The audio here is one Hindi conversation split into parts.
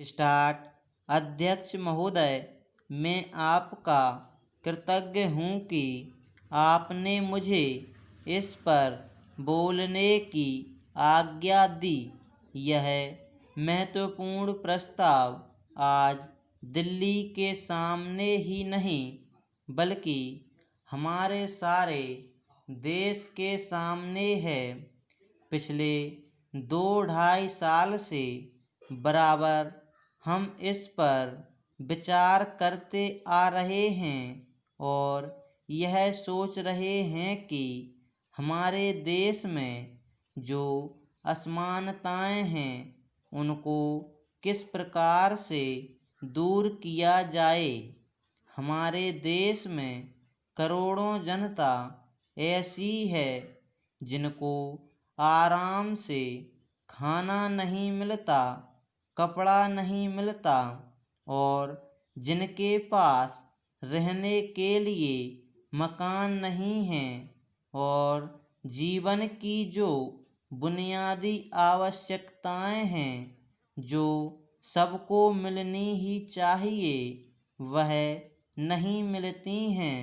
स्टार्ट। अध्यक्ष महोदय, मैं आपका कृतज्ञ हूँ कि आपने मुझे इस पर बोलने की आज्ञा दी। यह महत्वपूर्ण प्रस्ताव आज दिल्ली के सामने ही नहीं बल्कि हमारे सारे देश के सामने है। पिछले 2-2.5 साल से बराबर हम इस पर विचार करते आ रहे हैं और यह सोच रहे हैं कि हमारे देश में जो असमानताएं हैं उनको किस प्रकार से दूर किया जाए। हमारे देश में करोड़ों जनता ऐसी है जिनको आराम से खाना नहीं मिलता, कपड़ा नहीं मिलता और जिनके पास रहने के लिए मकान नहीं हैं और जीवन की जो बुनियादी आवश्यकताएं हैं जो सबको मिलनी ही चाहिए वह नहीं मिलती हैं।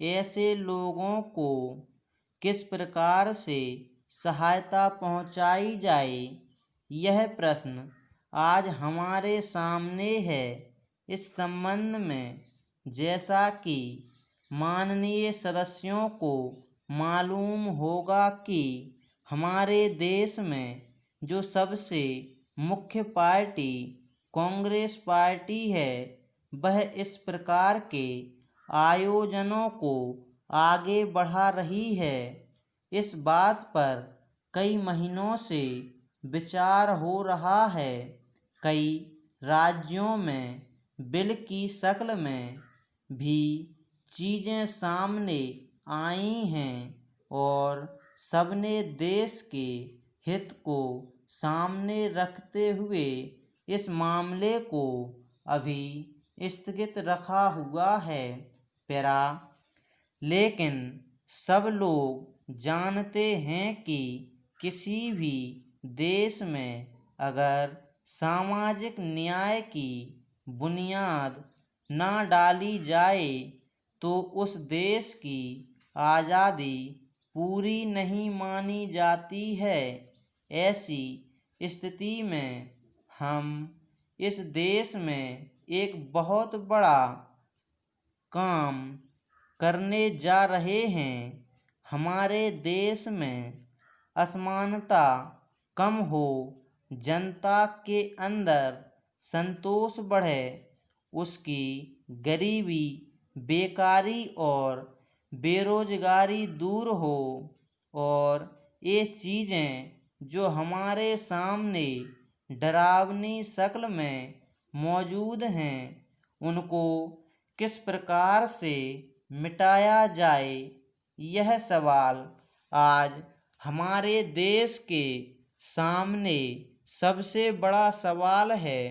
ऐसे लोगों को किस प्रकार से सहायता पहुंचाई जाए, यह प्रश्न आज हमारे सामने है। इस संबंध में जैसा कि माननीय सदस्यों को मालूम होगा कि हमारे देश में जो सबसे मुख्य पार्टी कांग्रेस पार्टी है वह इस प्रकार के आयोजनों को आगे बढ़ा रही है। इस बात पर कई महीनों से विचार हो रहा है। कई राज्यों में बिल की शक्ल में भी चीज़ें सामने आई हैं और सबने देश के हित को सामने रखते हुए इस मामले को अभी स्थगित रखा हुआ है। लेकिन सब लोग जानते हैं कि किसी भी देश में अगर सामाजिक न्याय की बुनियाद न डाली जाए तो उस देश की आज़ादी पूरी नहीं मानी जाती है। ऐसी स्थिति में हम इस देश में एक बहुत बड़ा काम करने जा रहे हैं। हमारे देश में असमानता कम हो, जनता के अंदर संतोष बढ़े, उसकी गरीबी, बेकारी और बेरोजगारी दूर हो और ये चीज़ें जो हमारे सामने डरावनी शक्ल में मौजूद हैं उनको किस प्रकार से मिटाया जाए, यह सवाल आज हमारे देश के सामने सबसे बड़ा सवाल है।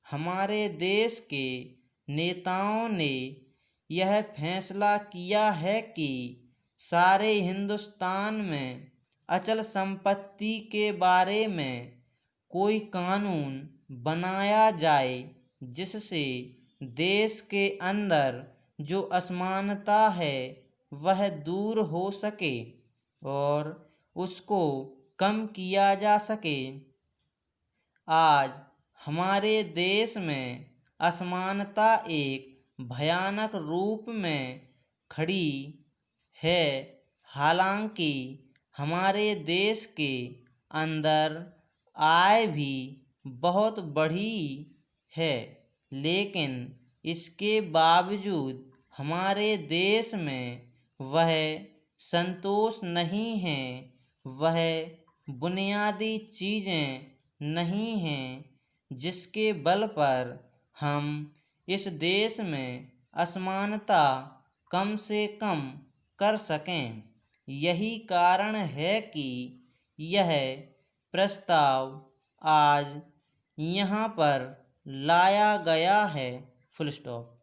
हमारे देश के नेताओं ने यह फैसला किया है कि सारे हिंदुस्तान में अचल संपत्ति के बारे में कोई कानून बनाया जाए जिससे देश के अंदर जो असमानता है वह दूर हो सके और उसको कम किया जा सके। आज हमारे देश में असमानता एक भयानक रूप में खड़ी है। हालांकि हमारे देश के अंदर आय भी बहुत बढ़ी है, लेकिन इसके बावजूद हमारे देश में वह संतोष नहीं है, वह बुनियादी चीज़ें नहीं हैं जिसके बल पर हम इस देश में असमानता कम से कम कर सकें। यही कारण है कि यह प्रस्ताव आज यहाँ पर लाया गया है। Full stop.